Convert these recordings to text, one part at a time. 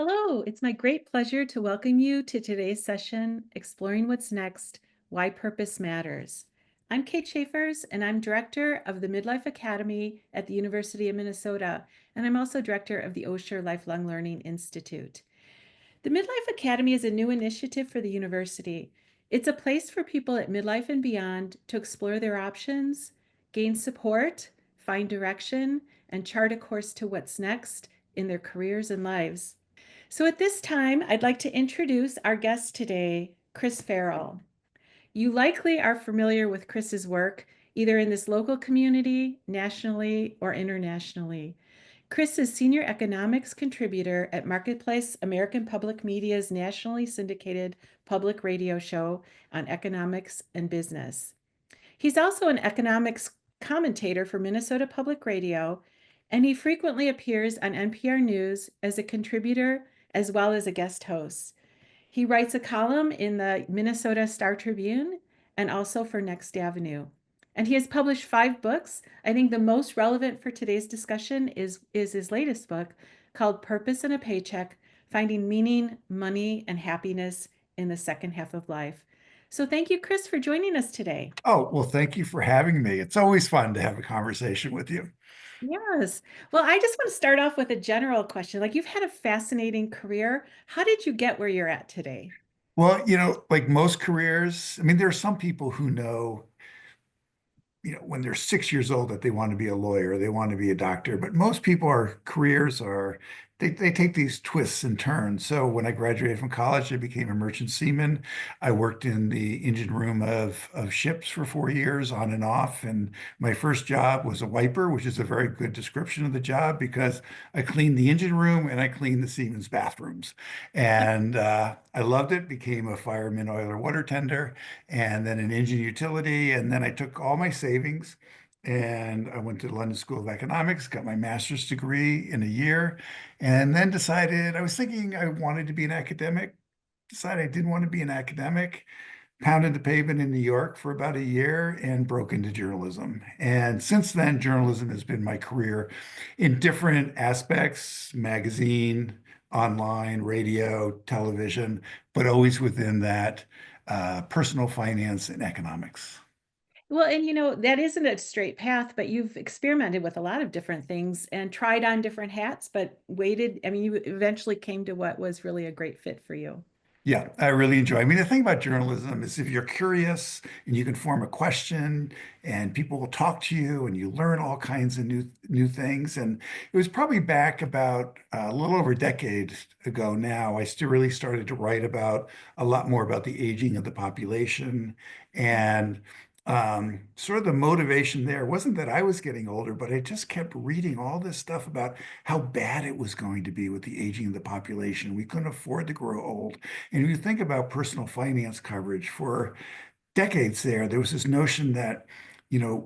Hello, it's my great pleasure to welcome you to today's session, Exploring What's Next, Why Purpose Matters. I'm Kate Schaefers, and I'm director of the Midlife Academy at the University of Minnesota, and I'm also director of the Osher Lifelong Learning Institute. The Midlife Academy is a new initiative for the university. It's a place for people at midlife and beyond to explore their options, gain support, find direction, and chart a course to what's next in their careers and lives. So at this time, I'd like to introduce our guest today, Chris Farrell. You likely are familiar with Chris's work, either in this local community, nationally, or internationally. Chris is senior economics contributor at Marketplace American Public Media's nationally syndicated public radio show on economics and business. He's also an economics commentator for Minnesota Public Radio, and he frequently appears on NPR News as a contributor as well as a guest host. He writes a column in the Minnesota Star Tribune and also for Next Avenue. And he has published 5 books. I think the most relevant for today's discussion is his latest book called Purpose and a Paycheck, Finding Meaning, Money, and Happiness in the Second Half of Life. So thank you, Chris, for joining us today. Oh, well, thank you for having me. It's always fun to have a conversation with you. Yes. Well, I just want to start off with a general question. Like, you've had a fascinating career. How did you get where you're at today? Well, like most careers, I mean, there are some people who know when they're 6 years old that they want to be a lawyer, they want to be a doctor. But most people, our careers are, they take these twists and turns. So when I graduated from college, I became a merchant seaman. I worked in the engine room of ships for 4 years on and off. And my first job was a wiper, which is a very good description of the job because I cleaned the engine room and I cleaned the seamen's bathrooms. And I loved it, became a fireman, oiler, water tender, and then an engine utility. And then I took all my savings and I went to the London School of Economics, got my master's degree in a year, and then decided I was thinking I wanted to be an academic, decided I didn't want to be an academic, pounded the pavement in New York for about a year and broke into journalism. And since then, journalism has been my career in different aspects, magazine, online, radio, television, but always within that personal finance and economics. Well, and that isn't a straight path, but you've experimented with a lot of different things and tried on different hats, but waited. I mean, you eventually came to what was really a great fit for you. Yeah, I really enjoy. I mean, the thing about journalism is if you're curious and you can form a question and people will talk to you and you learn all kinds of new things. And it was probably back about a little over a decade ago now, I still really started to write about a lot more about the aging of the population and sort of the motivation there wasn't that I was getting older, but I just kept reading all this stuff about how bad it was going to be with the aging of the population. We couldn't afford to grow old. And if you think about personal finance coverage for decades there was this notion that,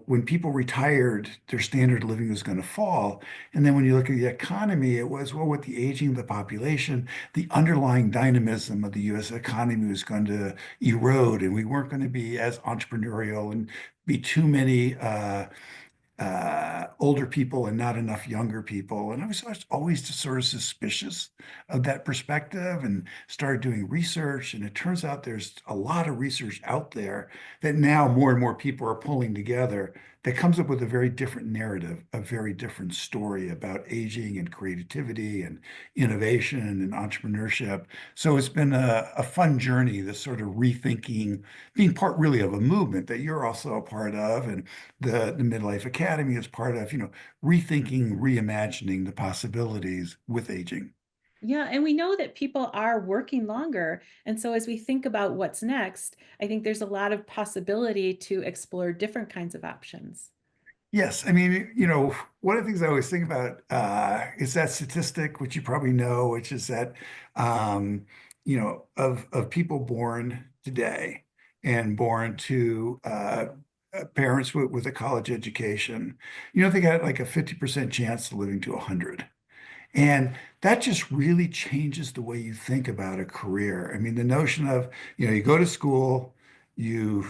when people retired, their standard of living was going to fall. And then when you look at the economy, it was, well, with the aging of the population, the underlying dynamism of the US economy was going to erode, and we weren't going to be as entrepreneurial and be too many older people and not enough younger people. And I was always just sort of suspicious of that perspective and started doing research. And it turns out there's a lot of research out there that now more and more people are pulling together that comes up with a very different narrative, a very different story about aging and creativity and innovation and entrepreneurship. So it's been a fun journey, this sort of rethinking, being part really of a movement that you're also a part of. And the Midlife Academy is part of, rethinking, reimagining the possibilities with aging. Yeah, and we know that people are working longer. And so as we think about what's next, I think there's a lot of possibility to explore different kinds of options. Yes, I mean, one of the things I always think about is that statistic, which you probably know, which is that, of people born today and born to parents with a college education, they got like a 50% chance of living to 100. And that just really changes the way you think about a career. I mean, the notion of, you go to school, you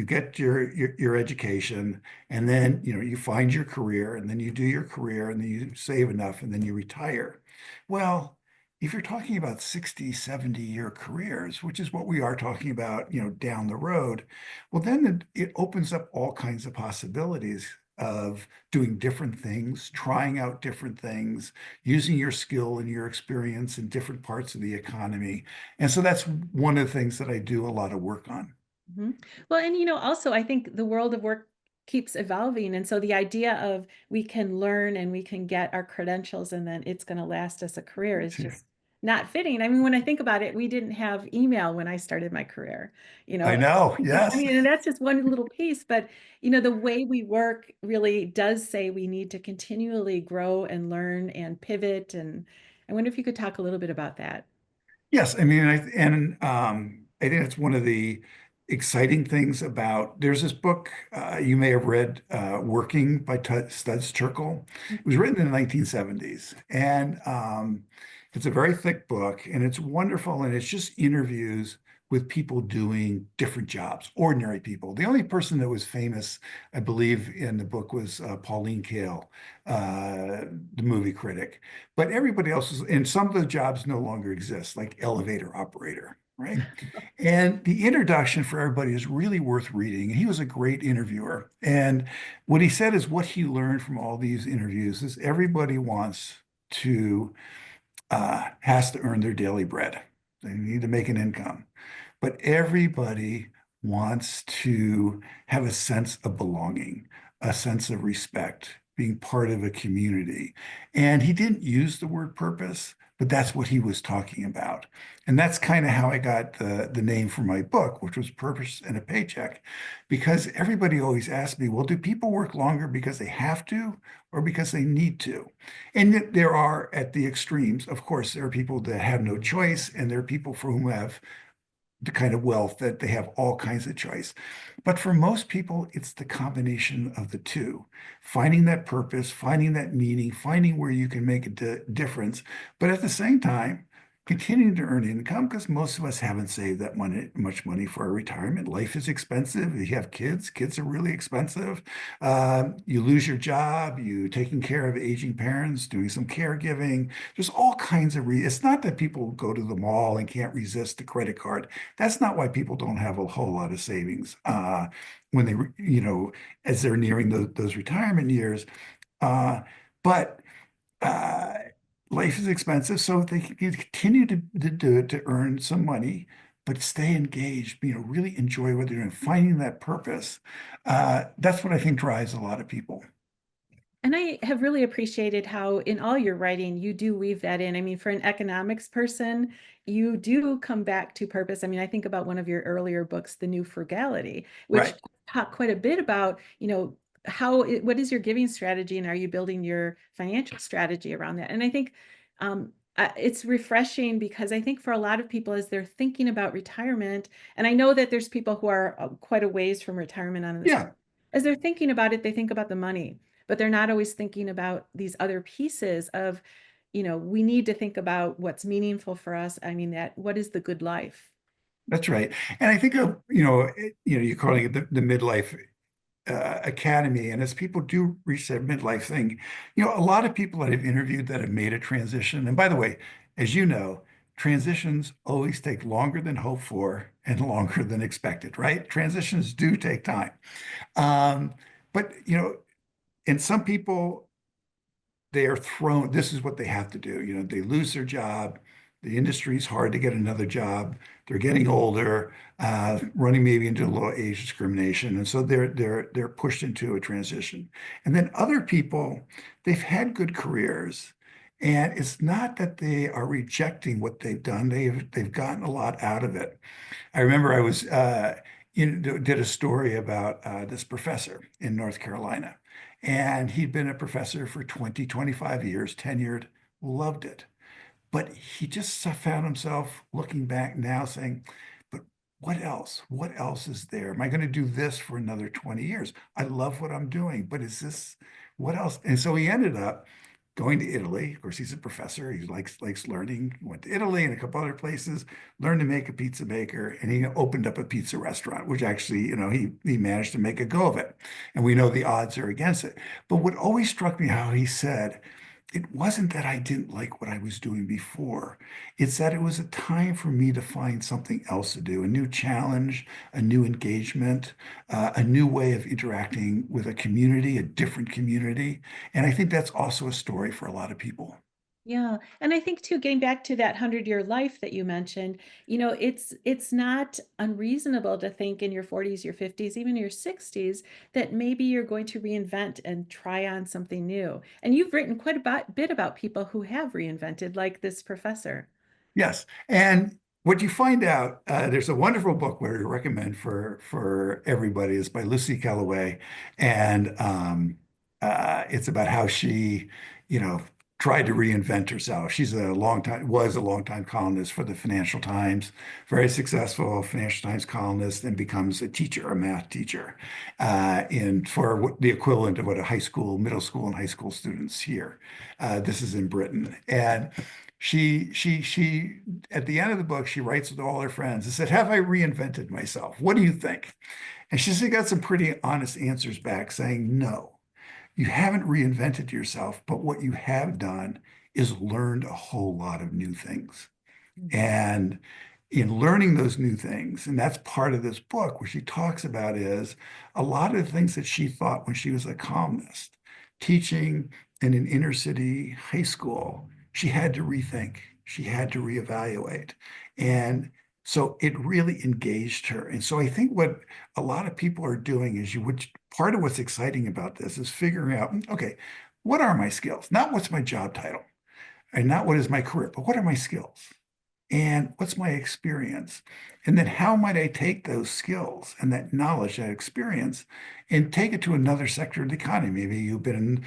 get your education, and then, you find your career, and then you do your career, and then you save enough, and then you retire. Well, if you're talking about 60, 70-year careers, which is what we are talking about, down the road, well, then it opens up all kinds of possibilities of doing different things, trying out different things, using your skill and your experience in different parts of the economy. And so that's one of the things that I do a lot of work on. Mhm. Well, and also I think the world of work keeps evolving. And so the idea of we can learn and we can get our credentials and then it's going to last us a career is just not fitting. I mean, when I think about it, we didn't have email when I started my career, you I know. know, I yes. mean, and that's just one little piece, but the way we work really does say we need to continually grow and learn and pivot. And I wonder if you could talk a little bit about that. Yes, I mean, I think it's one of the exciting things about. There's this book you may have read, "Working" by Studs Terkel. It was written in the 1970s, and it's a very thick book, and it's wonderful, and it's just interviews with people doing different jobs, ordinary people. The only person that was famous, I believe, in the book was Pauline Kael, uh, the movie critic. But everybody else is, and some of the jobs no longer exist, like elevator operator, right? And the introduction for everybody is really worth reading. He was a great interviewer. And what he said is what he learned from all these interviews is everybody has to earn their daily bread. They need to make an income. But everybody wants to have a sense of belonging, a sense of respect, being part of a community. And he didn't use the word purpose, but that's what he was talking about. And that's kind of how I got the name for my book, which was Purpose and a Paycheck, because everybody always asks me, well, do people work longer because they have to or because they need to? And there are at the extremes, of course, there are people that have no choice, and there are people for whom have the kind of wealth that they have all kinds of choice. But for most people, it's the combination of the two, finding that purpose, finding that meaning, finding where you can make a difference, but at the same time, continuing to earn income because most of us haven't saved that much money for our retirement. Life is expensive. If you have kids, kids are really expensive. You lose your job, you taking care of aging parents, doing some caregiving. There's all kinds of reasons. It's not that people go to the mall and can't resist the credit card. That's not why people don't have a whole lot of savings when as they're nearing those retirement years. Uh, but uh, life is expensive, so they can continue to do it to earn some money, but stay engaged, really enjoy what they're doing, finding that purpose. That's what I think drives a lot of people. And I have really appreciated how in all your writing you do weave that in. I mean, for an economics person, you do come back to purpose. I mean, I think about one of your earlier books, The New Frugality, which Right. talk quite a bit about, what is your giving strategy and are you building your financial strategy around that? And I think it's refreshing because I think for a lot of people, as they're thinking about retirement, and I know that there's people who are quite a ways from retirement on this, Yeah, as they're thinking about it, they think about the money, but they're not always thinking about these other pieces of, we need to think about what's meaningful for us. I mean, that what is the good life? that's right. And I think of, you're calling it the midlife academy. And as people do reach that midlife thing, a lot of people that I've interviewed that have made a transition. And by the way, as you know, transitions always take longer than hoped for and longer than expected, right? Transitions do take time. Um, but, and some people, they are thrown, this is what they have to do. They lose their job. The industry's hard to get another job. They're getting older, running maybe into low age discrimination. And so they're pushed into a transition. And then other people, they've had good careers. And it's not that they are rejecting what they've done. They've gotten a lot out of it. I remember I was did a story about this professor in North Carolina, and he'd been a professor for 20, 25 years, tenured, loved it. But he just found himself looking back now saying, but what else? What else is there? Am I going to do this for another 20 years? I love what I'm doing, but is this what else? And so he ended up going to Italy. Of course, he's a professor. He likes learning. Went to Italy and a couple other places, learned to make a pizza maker, and he opened up a pizza restaurant, which actually, he managed to make a go of it. And we know the odds are against it. But what always struck me how he said, it wasn't that I didn't like what I was doing before. It's that it was a time for me to find something else to do, a new challenge, a new engagement, a new way of interacting with a community, a different community. And I think that's also a story for a lot of people. Yeah. And I think too, getting back to that 100-year life that you mentioned, it's not unreasonable to think in your 40s, your 50s, even your 60s, that maybe you're going to reinvent and try on something new. And you've written quite bit about people who have reinvented, like this professor. Yes. And what you find out, there's a wonderful book where I recommend for everybody. It's by Lucy Calloway, and it's about how she, you know, tried to reinvent herself. She's was a long time columnist for the Financial Times, very successful Financial Times columnist, and becomes a teacher, a math teacher, in for the equivalent of what a high school, middle school, and high school students here. This is in Britain, and she at the end of the book, she writes with all her friends and said, "Have I reinvented myself? What do you think?" And she got some pretty honest answers back saying, "No, you haven't reinvented yourself, but what you have done is learned a whole lot of new things." And in learning those new things, and that's part of this book, where she talks about is a lot of the things that she thought when she was a columnist, teaching in an inner city high school, she had to rethink, she had to reevaluate. And so it really engaged her. And so I think what a lot of people are doing is part of what's exciting about this is figuring out, okay, what are my skills? Not what's my job title and not what is my career, but what are my skills? And what's my experience? And then how might I take those skills and that knowledge, that experience, and take it to another sector of the economy? Maybe you've been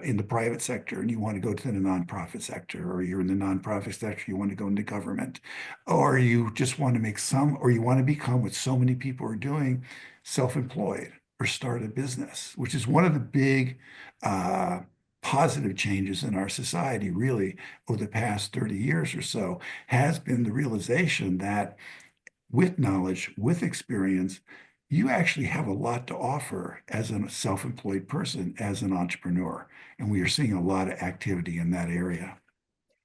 in the private sector and you want to go to the nonprofit sector, or you're in the nonprofit sector, you want to go into government, or you just want to or you want to become what so many people are doing, self-employed or start a business, which is one of the big uh, positive changes in our society, really, over the past 30 years or so, has been the realization that with knowledge, with experience, you actually have a lot to offer as a self-employed person, as an entrepreneur. And we are seeing a lot of activity in that area.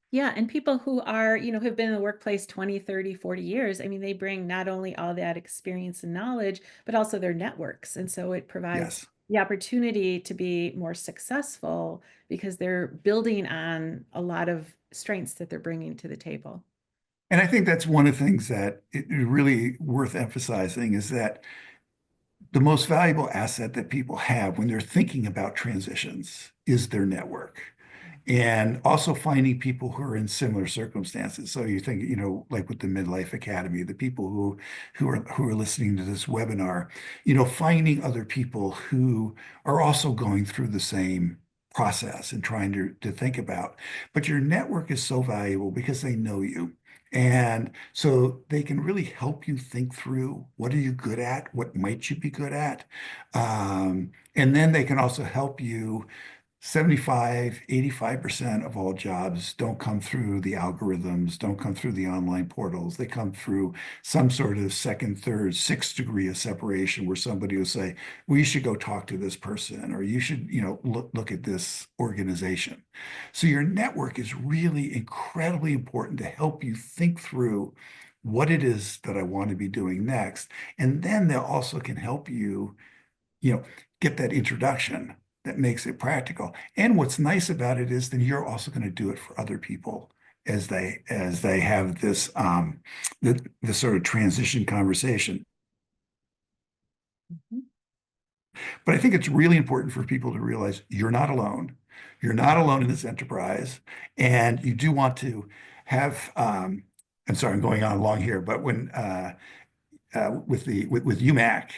Yeah, and people who are, have been in the workplace 20, 30, 40 years, I mean, they bring not only all that experience and knowledge, but also their networks. And so it provides Yes. the opportunity to be more successful because they're building on a lot of strengths that they're bringing to the table. And I think that's one of the things that it is really worth emphasizing is that the most valuable asset that people have when they're thinking about transitions is their network. And also finding people who are in similar circumstances. So you think, like with the Midlife Academy, the people who are listening to this webinar, finding other people who are also going through the same process and trying to think about. But your network is so valuable because they know you. And so they can really help you think through what are you good at? What might you be good at? And then they can also help you. 75, 85% of all jobs don't come through the algorithms, don't come through the online portals. They come through some sort of second, third, sixth degree of separation where somebody will say, well, you should go talk to this person, or you should, look at this organization. So your network is really incredibly important to help you think through what it is that I want to be doing next. And then they also can help you you know, get that introduction that makes it practical. And what's nice about it is then you're also going to do it for other people as they have this sort of transition conversation. Mhm. But I think it's really important for people to realize you're not alone. You're not alone in this enterprise, and you do want to have. I'm sorry, I'm going on long here, but when with UMac,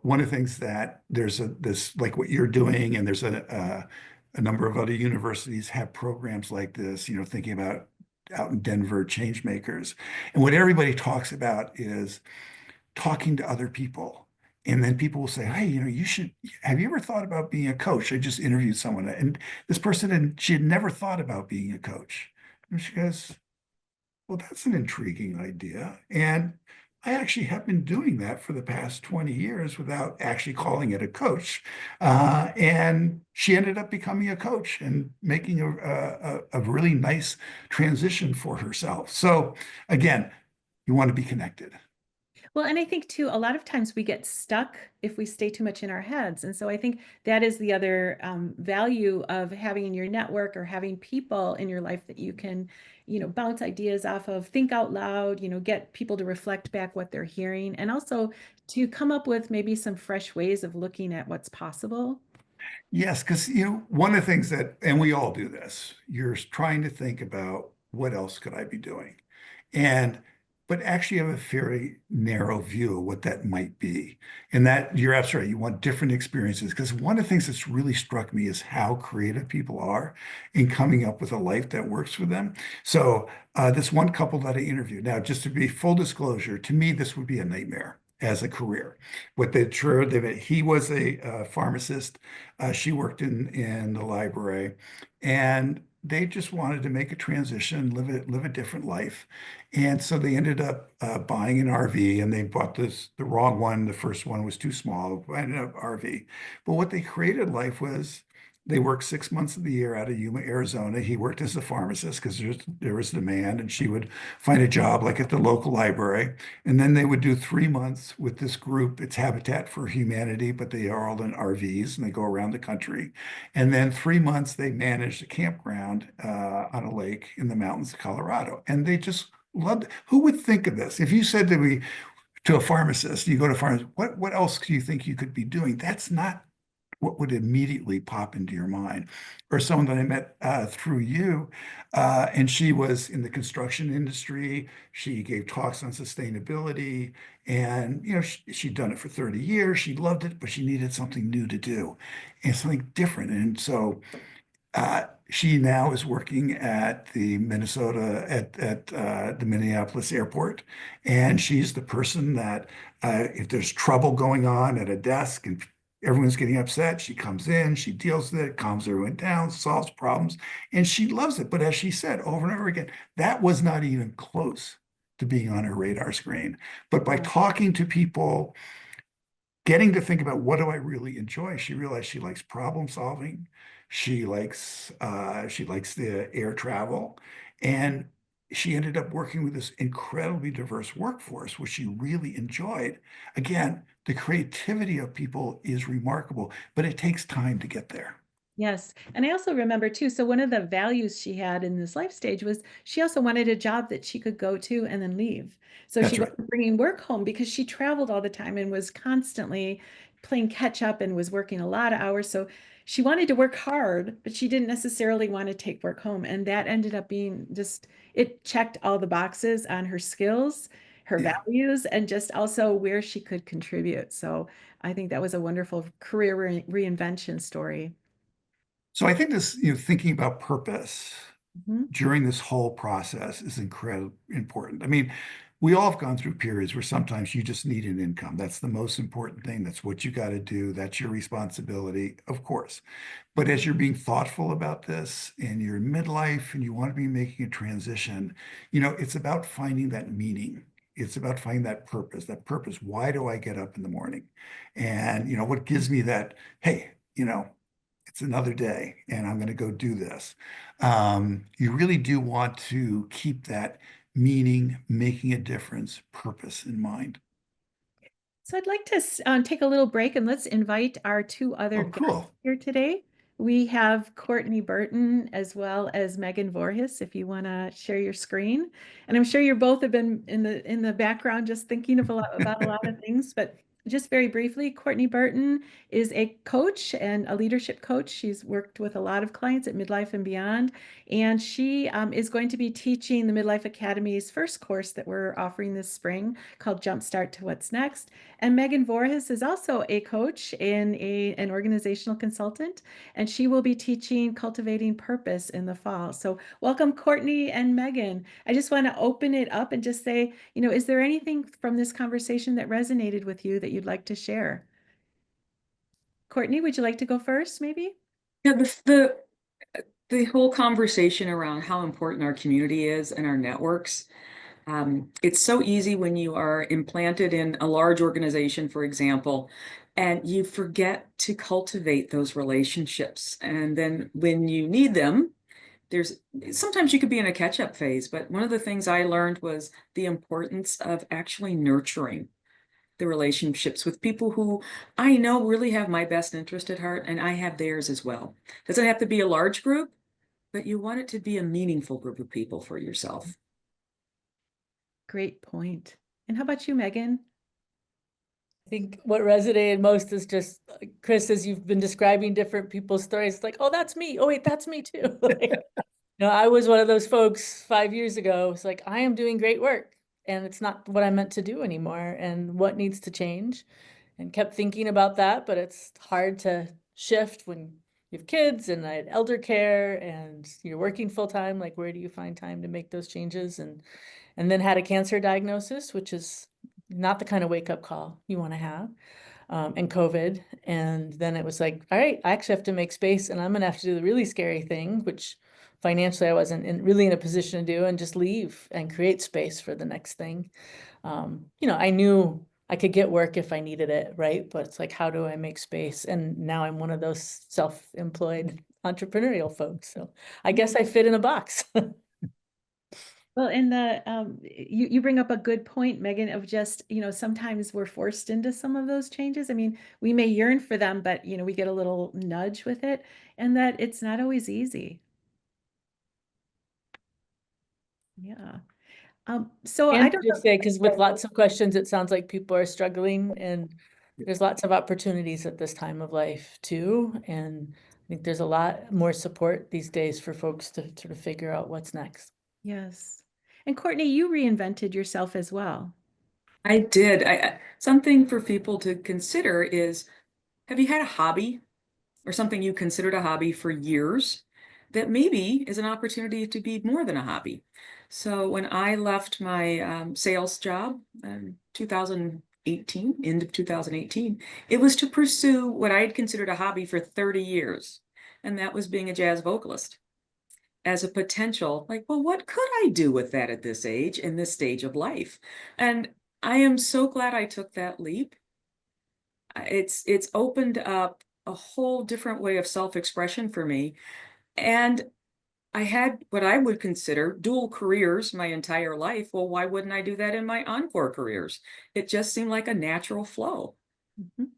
one of the things that there's this like what you're doing, and there's a number of other universities have programs like this, thinking about out in Denver, change makers. And what everybody talks about is talking to other people. And then people will say, hey, have you ever thought about being a coach? I just interviewed someone, and this person, and she had never thought about being a coach. And she goes, well, that's an intriguing idea. And I actually have been doing that for the past 20 years without actually calling it a coach. And she ended up becoming a coach and making a really nice transition for herself. So again, you want to be connected. Well, and I think too, a lot of times we get stuck if we stay too much in our heads. And so I think that is the other value of having in your network or having people in your life that you can, bounce ideas off of, think out loud, get people to reflect back what they're hearing, and also to come up with maybe some fresh ways of looking at what's possible. Yes, because one of the things that, and we all do this, you're trying to think about what else could I be doing? And but actually have a very narrow view of what that might be. And that you're absolutely right. You want different experiences. Because one of the things that's really struck me is how creative people are in coming up with a life that works for them. So this one couple that I interviewed, now just to be full disclosure, to me, this would be a nightmare as a career. What they true, he was a pharmacist. She worked in the library, and they just wanted to make a transition, live a different life. And so they ended up buying an RV, and they bought the wrong one. The first one was too small, ended up RV. But what they created life was they worked 6 months of the year out of Yuma, Arizona. He worked as a pharmacist because there was demand, and she would find a job like at the local library. And then they would do 3 months with this group. It's Habitat for Humanity, but they are all in RVs and they go around the country. And then 3 months they managed a campground on a lake in the mountains of Colorado. And they just loved it. Who would think of this? If you said to me, to a pharmacist, you go to pharmacist, what else do you think you could be doing? That's not what would immediately pop into your mind. Or someone that I met through you, and she was in the construction industry. She gave talks on sustainability, and she'd done it for 30 years. She loved it, but she needed something new to do and something different. And so she now is working at the the Minneapolis airport, and she's the person that if there's trouble going on at a desk and everyone's getting upset, she comes in, she deals with it, calms everyone down, solves problems, and she loves it. But as she said over and over again, that was not even close to being on her radar screen. But by talking to people, getting to think about what do I really enjoy, she realized she likes problem solving. She likes the air travel. And she ended up working with this incredibly diverse workforce, which she really enjoyed. Again, the creativity of people is remarkable, but it takes time to get there. Yes. And I also remember too, so one of the values she had in this life stage was she also wanted a job that she could go to and then leave. So she That's right. wasn't bringing work home because she traveled all the time and was constantly playing catch up and was working a lot of hours. So she wanted to work hard, but she didn't necessarily want to take work home. And that ended up being just, it checked all the boxes on her skills, her Yeah. values, and just also where she could contribute. So I think that was a wonderful career reinvention story. So I think this, thinking about purpose Mhm. during this whole process is incredibly important. I mean, we all have gone through periods where sometimes you just need an income. That's the most important thing. That's what you got to do. That's your responsibility, of course. But as you're being thoughtful about this and you're in midlife and you want to be making a transition, it's about finding that meaning. It's about finding that purpose, that purpose. Why do I get up in the morning? And, what gives me that, hey, it's another day and I'm going to go do this. You really do want to keep that meaning, making a difference, purpose in mind. So I'd like to take a little break and let's invite our two other Oh, guests cool. here today. We have Courtney Burton as well as Megan Voorhis, if you want to share your screen. And I'm sure you both have been in the background just thinking of about a lot of things, but just very briefly, Courtney Burton is a coach and a leadership coach. She's worked with a lot of clients at Midlife and Beyond, and she is going to be teaching the Midlife Academy's first course that we're offering this spring called Jumpstart to What's Next. And Megan Voorhis is also a coach and an organizational consultant, and she will be teaching Cultivating Purpose in the fall. So, welcome, Courtney and Megan. I just want to open it up and just say, is there anything from this conversation that resonated with you that you'd like to share? Courtney, would you like to go first, maybe? Yeah, the whole conversation around how important our community is and our networks. It's so easy when you are implanted in a large organization, for example, and you forget to cultivate those relationships. And then when you need them, there's sometimes you could be in a catch-up phase, but one of the things I learned was the importance of actually nurturing the relationships with people who I know really have my best interest at heart, and I have theirs as well. Doesn't have to be a large group, but you want it to be a meaningful group of people for yourself. Great point. And how about you, Megan? I think what resonated most is just, Chris, as you've been describing different people's stories, it's like, oh, that's me. Oh, wait, that's me too. I was one of those folks 5 years ago. It's like, I am doing great work and it's not what I meant to do anymore, and what needs to change, and kept thinking about that. But it's hard to shift when you have kids and I had elder care and you're working full time. Like, where do you find time to make those changes? And then had a cancer diagnosis, which is not the kind of wake up call you want to have, and COVID. And then it was like, all right, I actually have to make space, and I'm going to have to do the really scary thing, which financially I wasn't really in a position to do, and just leave and create space for the next thing. I knew I could get work if I needed it, right? But it's like, how do I make space? And now I'm one of those self-employed entrepreneurial folks. So I guess I fit in a box. Well, you bring up a good point, Megan, of just, sometimes we're forced into some of those changes. I mean, we may yearn for them, but we get a little nudge with it, and that it's not always easy. Yeah. So I And don't just know. say, because with lots of questions, it sounds like people are struggling, and there's lots of opportunities at this time of life too. And I think there's a lot more support these days for folks to sort of figure out what's next. Yes. And Courtney, you reinvented yourself as well. I did. Something for people to consider is, have you had a hobby or something you considered a hobby for years that maybe is an opportunity to be more than a hobby? So when I left my sales job in 2018, end of 2018, it was to pursue what I had considered a hobby for 30 years, and that was being a jazz vocalist as a potential, like, well, what could I do with that at this age, in this stage of life? And I am so glad I took that leap. It's opened up a whole different way of self-expression for me. And I had what I would consider dual careers my entire life. Well, why wouldn't I do that in my encore careers? It just seemed like a natural flow. Mhm.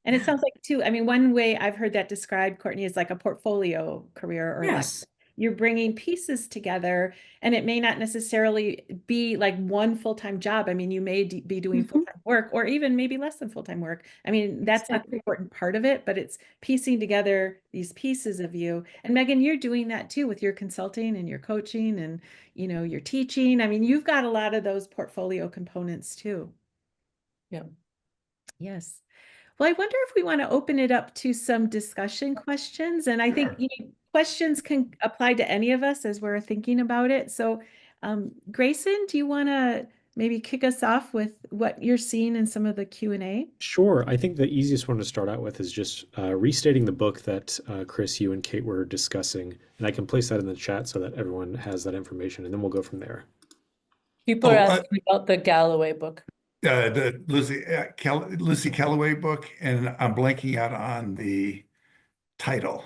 And it sounds like too, I mean, one way I've heard that described, Courtney, is like a portfolio career, or like Yes. you're bringing pieces together, and it may not necessarily be like one full-time job. I mean, you may be doing Mhm. full-time work, or even maybe less than full-time work. I mean, that's an Exactly. important part of it, but it's piecing together these pieces of you. And Megan, you're doing that too with your consulting and your coaching and, your teaching. I mean, you've got a lot of those portfolio components too. Yeah. Yes. Well, I wonder if we want to open it up to some discussion questions. And I think Sure. questions can apply to any of us as we're thinking about it. So, Grayson, do you want to maybe kick us off with what you're seeing in some of the Q&A? Sure. I think the easiest one to start out with is just restating the book that Chris, you and Kate were discussing. And I can place that in the chat so that everyone has that information, and then we'll go from there. People are Oh, asking about the Galloway book. the Lucy Calloway book, and I'm blanking out on the title.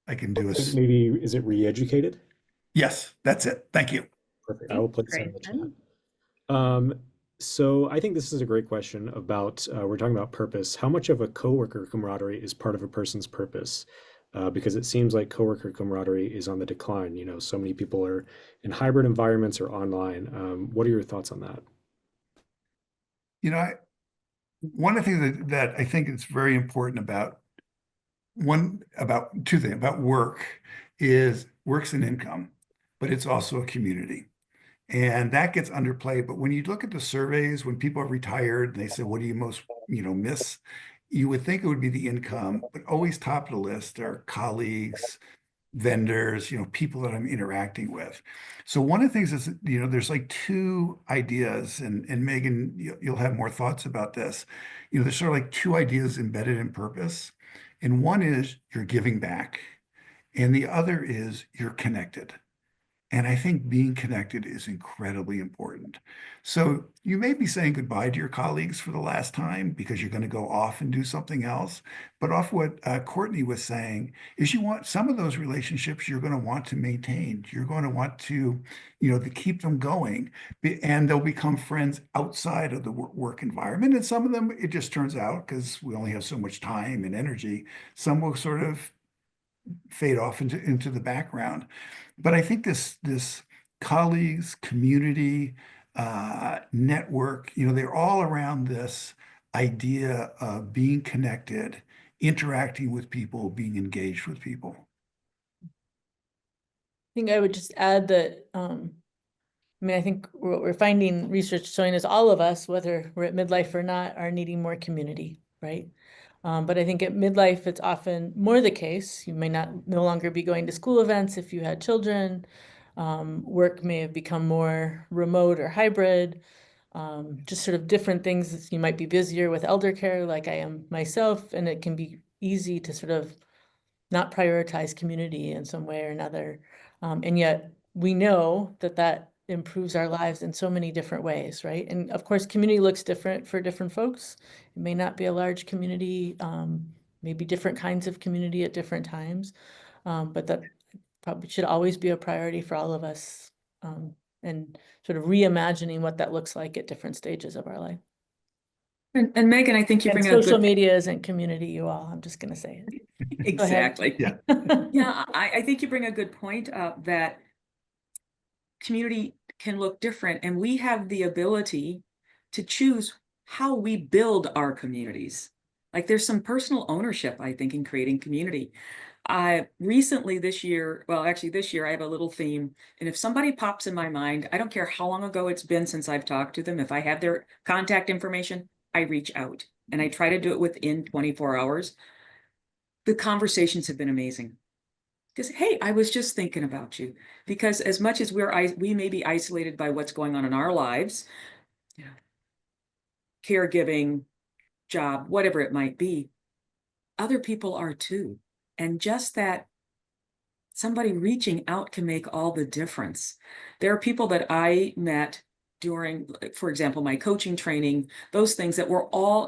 I can do I a, think maybe, is it Re-Educated? yes, that's it. Thank you. Perfect. I Thank will you, place that in the chat. Grayson. Um, so I think this is a great question about, we're talking about purpose. How much of a coworker camaraderie is part of a person's purpose? Because it seems like coworker camaraderie is on the decline. So many people are in hybrid environments or online. What are your thoughts on that? One of the things that I think is very important about two things about work is work's an income, but it's also a community. And that gets underplayed. But when you look at the surveys, when people are retired and they say, what do you most, miss? You would think it would be the income, but always top of the list are colleagues, vendors, people that I'm interacting with. So one of the things is, there's like two ideas, and Megan, you'll have more thoughts about this. There's sort of like two ideas embedded in purpose. And one is you're giving back, and the other is you're connected. And I think being connected is incredibly important. So you may be saying goodbye to your colleagues for the last time because you're going to go off and do something else. But off what Courtney was saying is you want some of those relationships you're going to want to maintain. You're going to want to, to keep them going, and they'll become friends outside of the work environment. And some of them, it just turns out, because we only have so much time and energy, some will sort of fade off into the background. But I think this colleagues, community, network, they're all around this idea of being connected, interacting with people, being engaged with people. I think I would just add that, I think what we're finding research showing is all of us, whether we're at midlife or not, are needing more community, right? But I think at midlife, it's often more the case. You may no longer be going to school events if you had children. Work may have become more remote or hybrid. Just sort of different things. You might be busier with elder care like I am myself, and it can be easy to sort of not prioritize community in some way or another. And yet we know that improves our lives in so many different ways, right? And of course, community looks different for different folks. It may not be a large community, maybe different kinds of community at different times, but that probably should always be a priority for all of us, and sort of reimagining what that looks like at different stages of our life. And Megan, I think you And bring a social good media isn't community, you all. I'm just going to say it. exactly. Yeah. Yeah, I think you bring a good point up that community can look different, and we have the ability to choose how we build our communities. Like there's some personal ownership, I think, in creating community. I recently this year, well, actually this year, I have a little theme. And if somebody pops in my mind, I don't care how long ago it's been since I've talked to them, if I have their contact information, I reach out and I try to do it within 24 hours. The conversations have been amazing. Because, hey, I was just thinking about you. Because as much as we may be isolated by what's going on in our lives, caregiving, job, whatever it might be, other people are too. And just that somebody reaching out can make all the difference. There are people that I met during, for example, my coaching training, those things that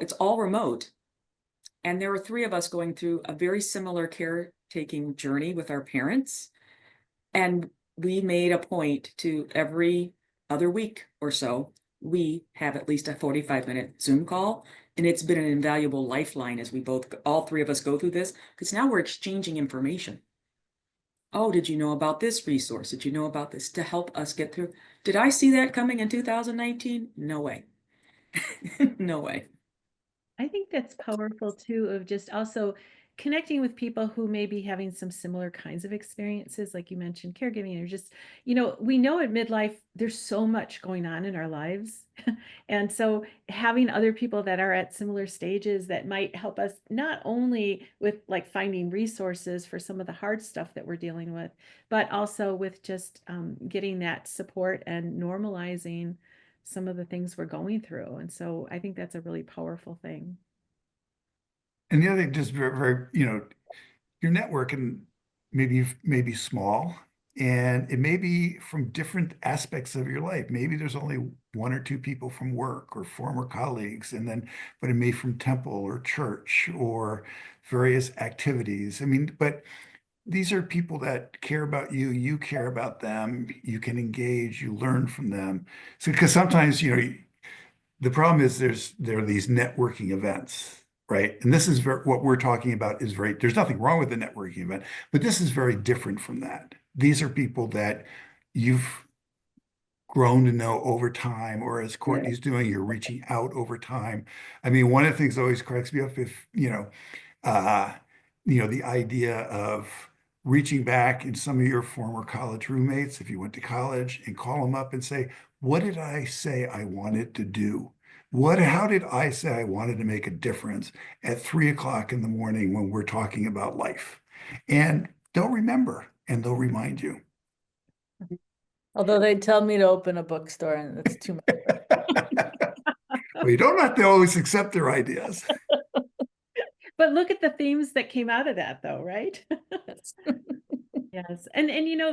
it's all remote. And there were 3 of us going through a very similar caretaking journey with our parents. And we made a point to every other week or so, we have at least a 45-minute Zoom call. And it's been an invaluable lifeline as all 3 of us go through this, because now we're exchanging information. Oh, did you know about this resource? Did you know about this to help us get through? Did I see that coming in 2019? No way. No way. I think that's powerful too, of just also connecting with people who may be having some similar kinds of experiences, like you mentioned, caregiving, or just, we know at midlife, there's so much going on in our lives. And so having other people that are at similar stages that might help us not only with like finding resources for some of the hard stuff that we're dealing with, but also with just getting that support and normalizing some of the things we're going through. And so I think that's a really powerful thing. And the other thing, just very, very, your network and maybe small, and it may be from different aspects of your life. Maybe there's only 1 or 2 people from work or former colleagues, but it may from temple or church or various activities. I mean, but these are people that care about you, you care about them, you can engage, you learn from them. So, because sometimes, the problem is there are these networking events, right? And this is what we're talking about there's nothing wrong with the networking event, but this is very different from that. These are people that you've grown to know over time, or as Courtney's doing, you're reaching out over time. I mean, one of the things that always cracks me up, if, the idea of reaching back in some of your former college roommates, if you went to college, and call them up and say, what did I say I wanted to do? How did I say I wanted to make a difference at 3 o'clock in the morning when we're talking about life? And they'll remember and they'll remind you. Although they tell me to open a bookstore, and it's too much. Well, you don't have to always accept their ideas. But look at the themes that came out of that, though, right? Yes. Yes. And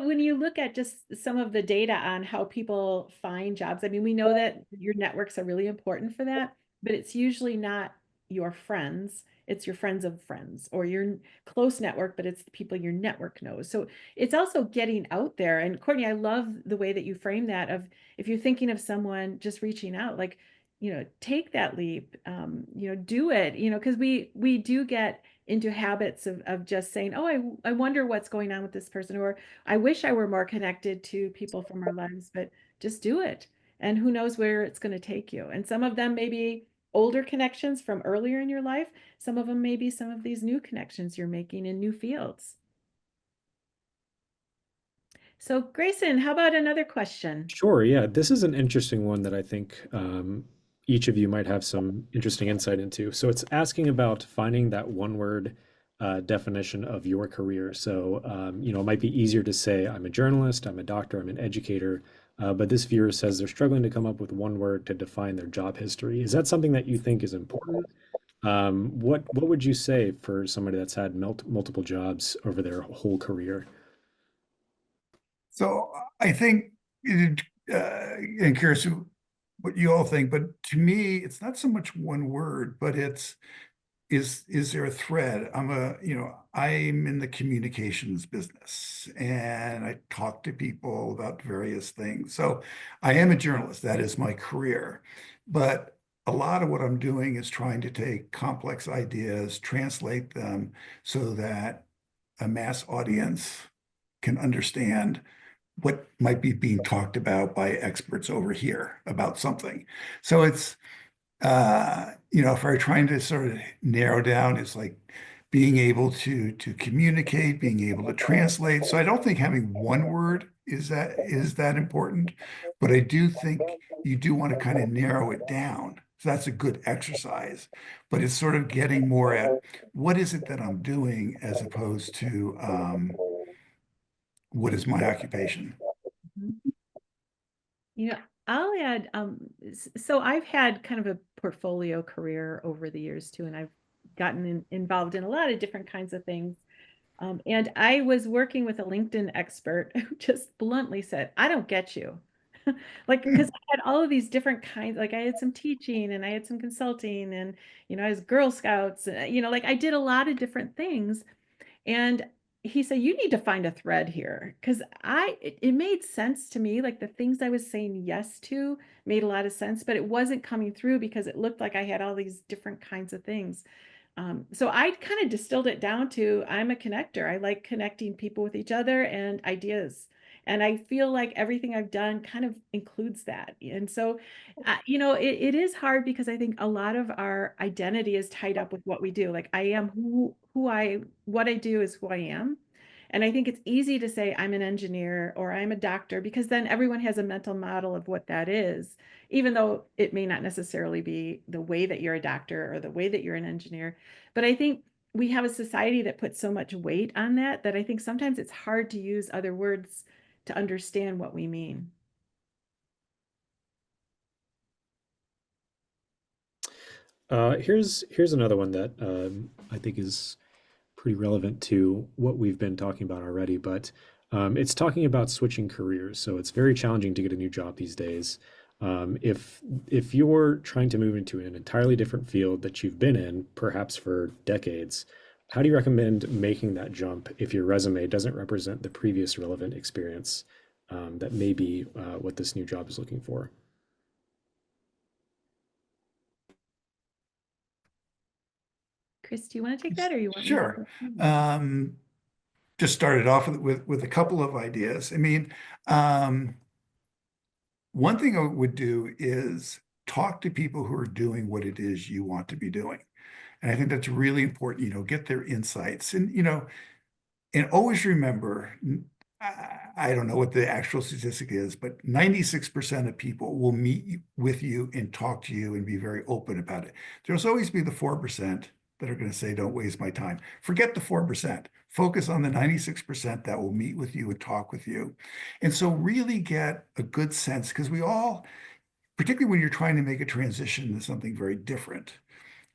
when you look at just some of the data on how people find jobs, I mean, we know that your networks are really important for that, but it's usually not your friends. It's your friends of friends or your close network, but it's the people your network knows. So it's also getting out there. And Courtney, I love the way that you frame that of if you're thinking of someone just reaching out, like, take that leap, do it, because we do get into habits of just saying, oh, I wonder what's going on with this person, or I wish I were more connected to people from our lives, but just do it. And who knows where it's going to take you. And some of them may be older connections from earlier in your life. Some of them may be some of these new connections you're making in new fields. So Grayson, how about another question? Sure, yeah. This is an interesting one that I think each of you might have some interesting insight into. So it's asking about finding that one word definition of your career. So, it might be easier to say, I'm a journalist, I'm a doctor, I'm an educator, but this viewer says they're struggling to come up with one word to define their job history. Is that something that you think is important? What would you say for somebody that's had multiple jobs over their whole career? So I think, and curious what you all think, but to me, it's not so much one word, but it's is there a thread? I'm in the communications business and I talk to people about various things. So I am a journalist, that is my career. But a lot of what I'm doing is trying to take complex ideas, translate them so that a mass audience can understand what might be being talked about by experts over here about something. So it's if we're trying to sort of narrow down, it's like being able to communicate, being able to translate. So I don't think having one word is that important, but I do think you do want to kind of narrow it down. So that's a good exercise, but it's sort of getting more at what is it that I'm doing as opposed to what is my occupation. Mhm. I'll add, so I've had kind of a portfolio career over the years too, and I've gotten involved in a lot of different kinds of things. And I was working with a LinkedIn expert who just bluntly said, I don't get you. Like, because I had all of these different kinds, like I had some teaching and I had some consulting and, I was Girl Scouts, like I did a lot of different things. And he said, you need to find a thread here. Because it made sense to me. Like the things I was saying yes to made a lot of sense, but it wasn't coming through because it looked like I had all these different kinds of things. So I kind of distilled it down to I'm a connector. I like connecting people with each other and ideas. And I feel like everything I've done kind of includes that. And so, it is hard because I think a lot of our identity is tied up with what we do. Like I am what I do is who I am. And I think it's easy to say I'm an engineer or I'm a doctor because then everyone has a mental model of what that is, even though it may not necessarily be the way that you're a doctor or the way that you're an engineer. But I think we have a society that puts so much weight on that I think sometimes it's hard to use other words to understand what we mean. Here's another one that I think is pretty relevant to what we've been talking about already, but it's talking about switching careers. So it's very challenging to get a new job these days. If you're trying to move into an entirely different field that you've been in, perhaps for decades, how do you recommend making that jump if your resume doesn't represent the previous relevant experience that may be what this new job is looking for? Chris, do you want to take that or you want me to Sure. go? Just started off with a couple of ideas. I mean, one thing I would do is talk to people who are doing what it is you want to be doing. And I think that's really important, get their insights and always remember, I don't know what the actual statistic is, but 96% of people will meet with you and talk to you and be very open about it. There's always be the 4% that are going to say, don't waste my time. Forget the 4%. Focus on the 96% that will meet with you and talk with you. And so really get a good sense, because we all, particularly when you're trying to make a transition to something very different,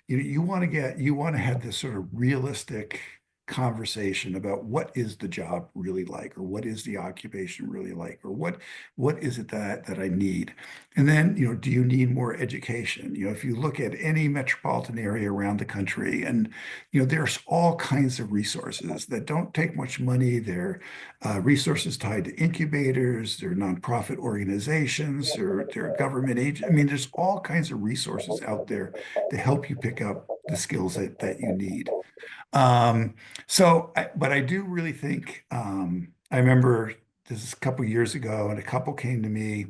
you want to have this sort of realistic conversation about what is the job really like, or what is the occupation really like, or what is it that I need? And then, do you need more education? If you look at any metropolitan area around the country, and there's all kinds of resources that don't take much money. They're resources tied to incubators, they're nonprofit organizations, they're government agents. I mean, there's all kinds of resources out there to help you pick up the skills that you need. But I do really think, I remember this is a couple years ago, and a couple came to me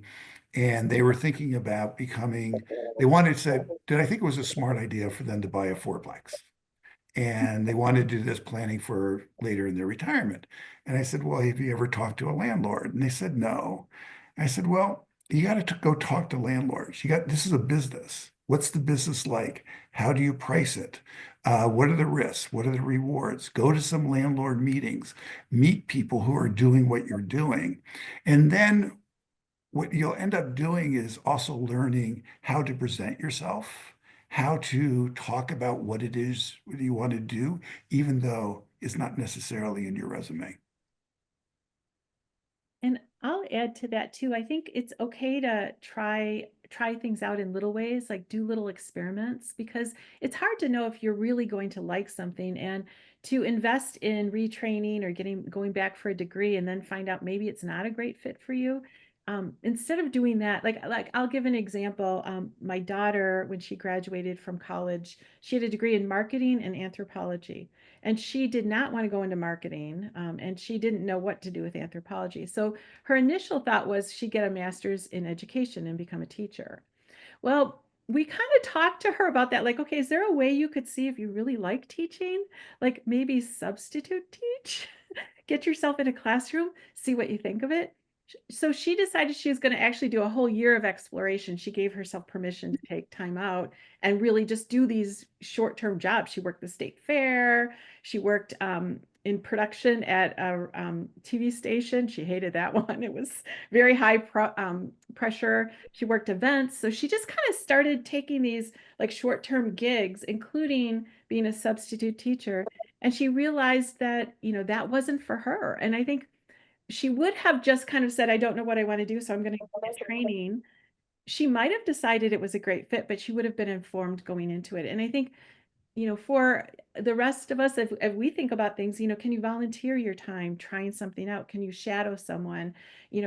and they were thinking about they wanted to, did I think it was a smart idea for them to buy a fourplex? And they wanted to do this planning for later in their retirement. And I said, well, have you ever talked to a landlord? And they said, no. I said, well, you got to go talk to landlords. This is a business. What's the business like? How do you price it? What are the risks? What are the rewards? Go to some landlord meetings, meet people who are doing what you're doing. And then what you'll end up doing is also learning how to present yourself, how to talk about what it is that you want to do, even though it's not necessarily in your resume. And I'll add to that too. I think it's okay to try things out in little ways, like do little experiments, because it's hard to know if you're really going to like something, and to invest in retraining or going back for a degree and then find out maybe it's not a great fit for you. Instead of doing that, like I'll give an example. My daughter, when she graduated from college, she had a degree in marketing and anthropology. And she did not want to go into marketing, and she didn't know what to do with anthropology. So her initial thought was she'd get a master's in education and become a teacher. Well, we kind of talked to her about that. Like, okay, is there a way you could see if you really like teaching? Like maybe substitute teach? Get yourself in a classroom, see what you think of it. So she decided she was going to actually do a whole year of exploration. She gave herself permission to take time out and really just do these short-term jobs. She worked the state fair. She worked in production at a TV station. She hated that one. It was very high pressure. She worked events. So she just kind of started taking these like short-term gigs, including being a substitute teacher. And she realized that, that wasn't for her. And I think she would have just kind of said, I don't know what I want to do, so I'm going to get training. She might have decided it was a great fit, but she would have been informed going into it. And I think, for the rest of us, if we think about things, can you volunteer your time trying something out? Can you shadow someone?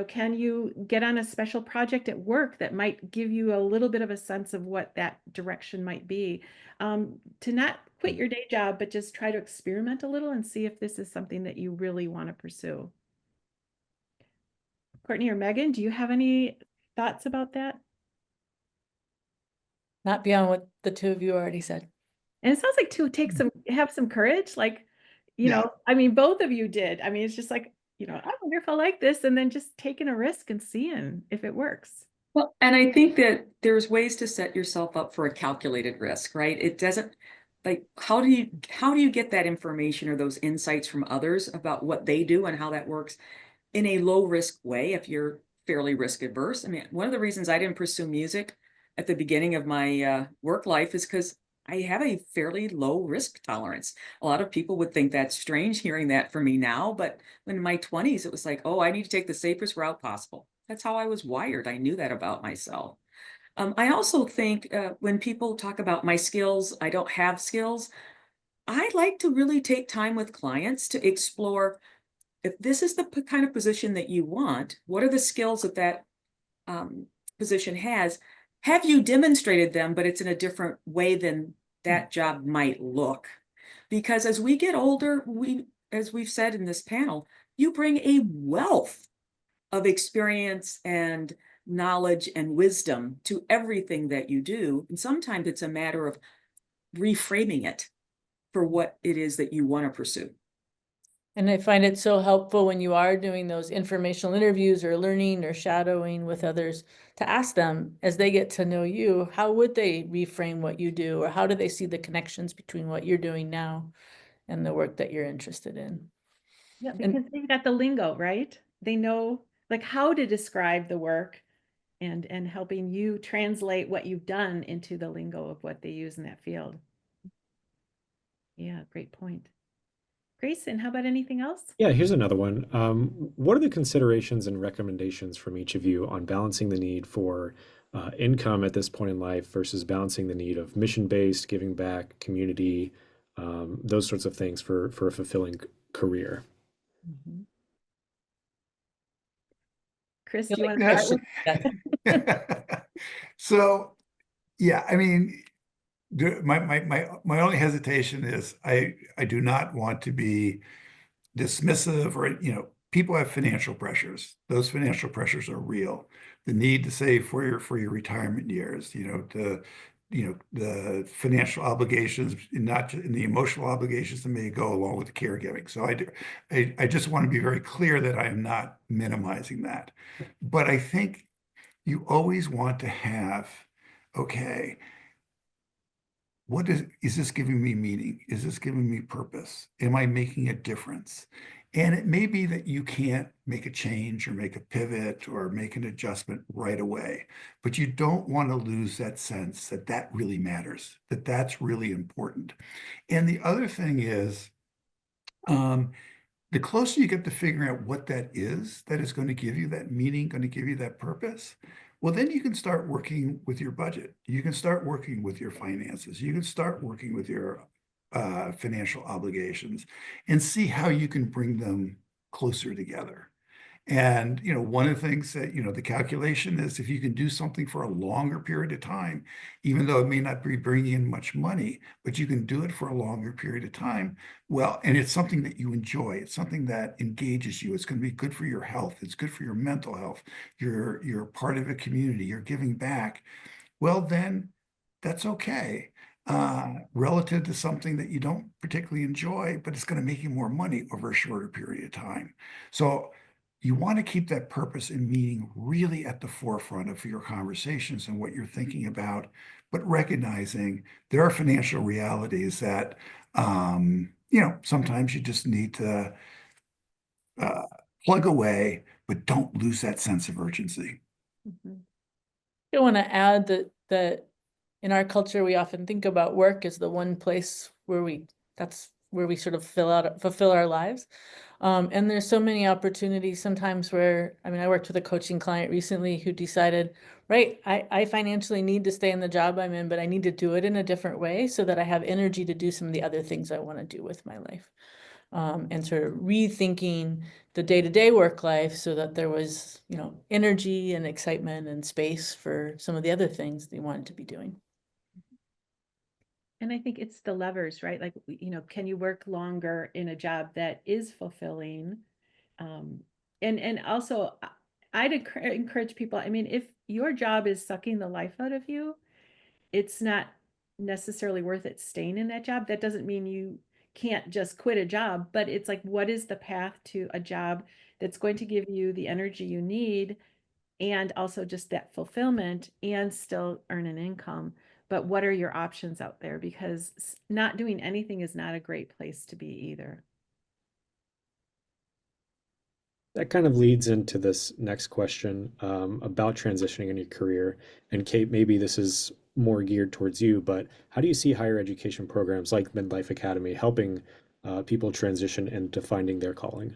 Can you get on a special project at work that might give you a little bit of a sense of what that direction might be? To not quit your day job, but just try to experiment a little and see if this is something that you really want to pursue. Courtney or Megan, do you have any thoughts about that? Not beyond what the two of you already said. And it sounds like to have some courage, like, I mean, both of you did. I mean, it's just like, I wonder if I like this, and then just taking a risk and seeing if it works. Well, and I think that there's ways to set yourself up for a calculated risk, right? It doesn't like how do you get that information or those insights from others about what they do and how that works in a low risk way if you're fairly risk adverse? I mean, one of the reasons I didn't pursue music at the beginning of my work life is because I have a fairly low risk tolerance. A lot of people would think that's strange hearing that from me now, but in my 20s, it was like, oh, I need to take the safest route possible. That's how I was wired. I knew that about myself. I also think when people talk about my skills, I don't have skills. I like to really take time with clients to explore if this is the kind of position that you want, what are the skills that position has? Have you demonstrated them, but it's in a different way than that job might look? Because as we get older, as we've said in this panel, you bring a wealth of experience and knowledge and wisdom to everything that you do. And sometimes it's a matter of reframing it for what it is that you want to pursue. And I find it so helpful when you are doing those informational interviews or learning or shadowing with others to ask them as they get to know you, how would they reframe what you do, or how do they see the connections between what you're doing now and the work that you're interested in? Yeah, because they've got the lingo, right? They know like how to describe the work and helping you translate what you've done into the lingo of what they use in that field. Yeah, great point. Grayson, how about anything else? Yeah, here's another one. What are the considerations and recommendations from each of you on balancing the need for income at this point in life versus balancing the need of mission-based, giving back, community, those sorts of things for a fulfilling career? Mhm. Chris, Feel do you like want to Yes. start with? So, yeah, I mean, my only hesitation is I do not want to be dismissive or, people have financial pressures. Those financial pressures are real. The need to save for your retirement years, the financial obligations, and not just, and the emotional obligations that may go along with the caregiving. So I just want to be very clear that I am not minimizing that. But I think you always want to have, okay, is this giving me meaning? Is this giving me purpose? Am I making a difference? And it may be that you can't make a change or make a pivot or make an adjustment right away, but you don't want to lose that sense that that really matters, that that's really important. And the other thing is, um, the closer you get to figuring out what that is going to give you that meaning, going to give you that purpose, well, then you can start working with your budget. You can start working with your finances. You can start working with your financial obligations and see how you can bring them closer together. And, one of the things that, the calculation is if you can do something for a longer period of time, even though it may not be bringing in much money, but you can do it for a longer period of time. Well, and it's something that you enjoy. It's something that engages you. It's going to be good for your health. It's good for your mental health. You're part of a community. You're giving back. Well, then that's okay. Relative to something that you don't particularly enjoy, but it's going to make you more money over a shorter period of time. So you want to keep that purpose and meaning really at the forefront of your conversations and what you're thinking about, but recognizing there are financial realities that, sometimes you just need to uh, plug away, but don't lose that sense of urgency. Mhm. I want to add that in our culture, we often think about work as the one place where that's where we sort of fulfill our lives. And there's so many opportunities sometimes where, I mean, I worked with a coaching client recently who decided, right, I financially need to stay in the job I'm in, but I need to do it in a different way so that I have energy to do some of the other things I want to do with my life. And sort of rethinking the day-to-day work life so that there was, energy and excitement and space for some of the other things they wanted to be doing. And I think it's the levers, right? Like, can you work longer in a job that is fulfilling? Um, and also, I'd encourage people. I mean, if your job is sucking the life out of you, it's not necessarily worth it staying in that job. That doesn't mean you can't just quit a job, but it's like, what is the path to a job that's going to give you the energy you need and also just that fulfillment and still earn an income? But what are your options out there? Because not doing anything is not a great place to be either. That kind of leads into this next question about transitioning in your career. And Kate, maybe this is more geared towards you, but how do you see higher education programs like Midlife Academy helping people transition into finding their calling?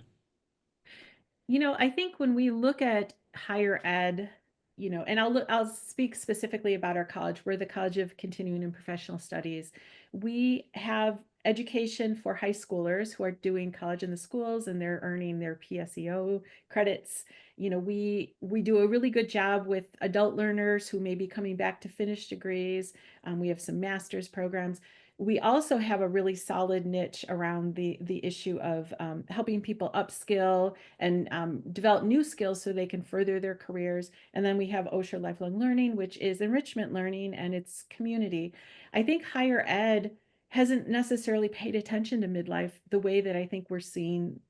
I think when we look at higher ed, and I'll speak specifically about our college. We're the College of Continuing and Professional Studies. We have education for high schoolers who are doing college in the schools and they're earning their PSEO credits. We do a really good job with adult learners who may be coming back to finish degrees. We have some master's programs. We also have a really solid niche around the issue of helping people upskill and develop new skills so they can further their careers. And then we have Osher Lifelong Learning, which is enrichment learning and it's community. I think higher ed hasn't necessarily paid attention to midlife the way that I think we're seeing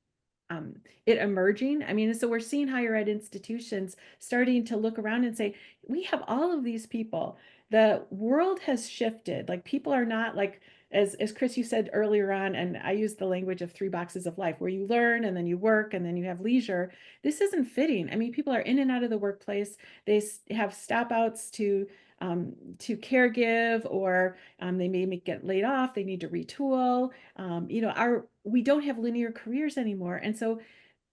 it emerging. I mean, so we're seeing higher ed institutions starting to look around and say, we have all of these people. The world has shifted. Like people are not like, as Chris, you said earlier on, and I use the language of 3 boxes of life where you learn and then you work and then you have leisure. This isn't fitting. I mean, people are in and out of the workplace. They have stop outs to to caregive, or they may get laid off, they need to retool. We don't have linear careers anymore. And so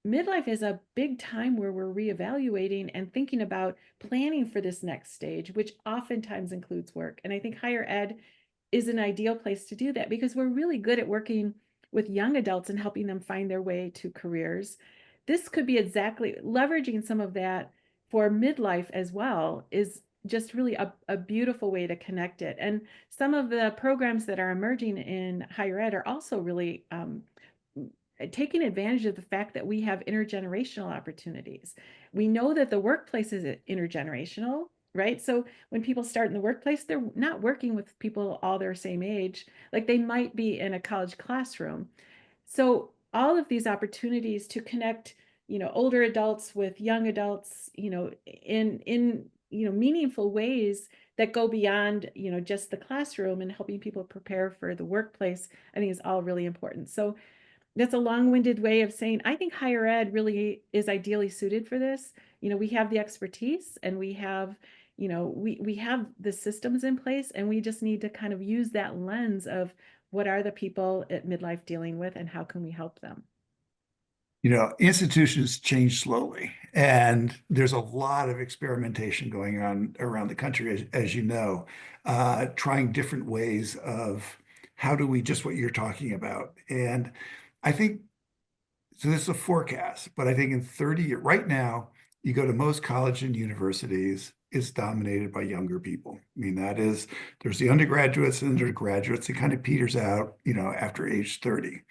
midlife is a big time where we're reevaluating and thinking about planning for this next stage, which oftentimes includes work. And I think higher ed is an ideal place to do that because we're really good at working with young adults and helping them find their way to careers. This could be exactly leveraging some of that for midlife as well, is just really a beautiful way to connect it. And some of the programs that are emerging in higher ed are also really taking advantage of the fact that we have intergenerational opportunities. We know that the workplace is intergenerational, right? So when people start in the workplace, they're not working with people all their same age, like they might be in a college classroom. So all of these opportunities to connect, older adults with young adults, in meaningful ways that go beyond, just the classroom, and helping people prepare for the workplace, I think is all really important. So that's a long-winded way of saying I think higher ed really is ideally suited for this. We have the expertise, and we have, we have the systems in place, and we just need to kind of use that lens of what are the people at midlife dealing with and how can we help them. Institutions change slowly, and there's a lot of experimentation going on around the country, as you know, trying different ways of how do we just what you're talking about. And I think so. This is a forecast, but I think in 30 years, right now, you go to most college and universities, it's dominated by younger people. I mean, there's the undergraduates and undergraduates. It kind of peters out, after age 30.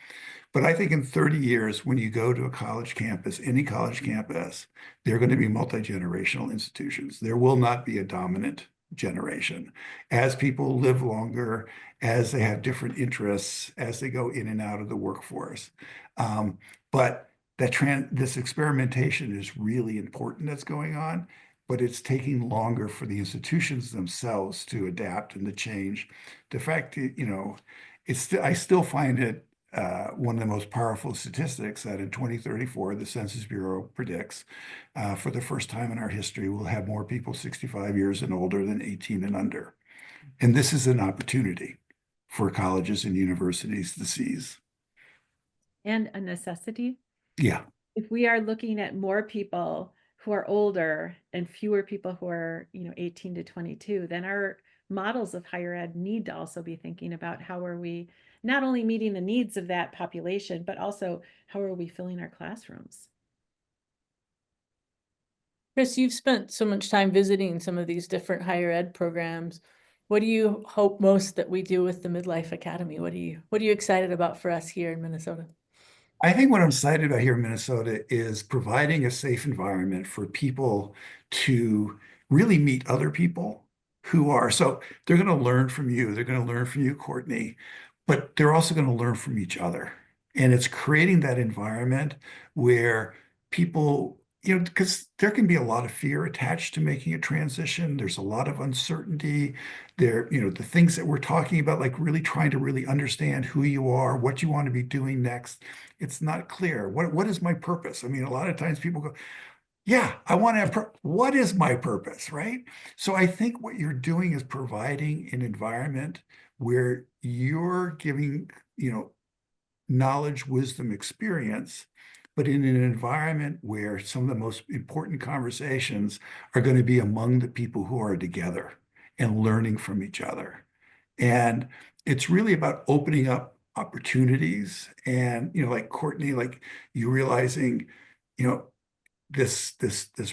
But I think in 30 years, when you go to a college campus, any college campus, they're going to be multi-generational institutions. There will not be a dominant generation. As people live longer, as they have different interests, as they go in and out of the workforce. But this experimentation is really important that's going on, but it's taking longer for the institutions themselves to adapt and to change. The fact that, I still find it one of the most powerful statistics that in 2034, the Census Bureau predicts for the first time in our history, we'll have more people 65 years and older than 18 and under. And this is an opportunity for colleges and universities to seize. And a necessity. Yeah. If we are looking at more people who are older and fewer people who are, 18 to 22, then our models of higher ed need to also be thinking about how are we not only meeting the needs of that population, but also how are we filling our classrooms? Chris, you've spent so much time visiting some of these different higher ed programs. What do you hope most that we do with the Midlife Academy? What are you excited about for us here in Minnesota? I think what I'm excited about here in Minnesota is providing a safe environment for people to really meet other people so they're going to learn from you. They're going to learn from you, Courtney, but they're also going to learn from each other. And it's creating that environment where people, because there can be a lot of fear attached to making a transition. There's a lot of uncertainty there, the things that we're talking about, like really trying to really understand who you are, what you want to be doing next. It's not clear. What is my purpose? I mean, a lot of times people go, yeah, I want to have, what is my purpose, right? So I think what you're doing is providing an environment where you're giving, knowledge, wisdom, experience, but in an environment where some of the most important conversations are going to be among the people who are together and learning from each other. And it's really about opening up opportunities and, like Courtney, like you realizing, this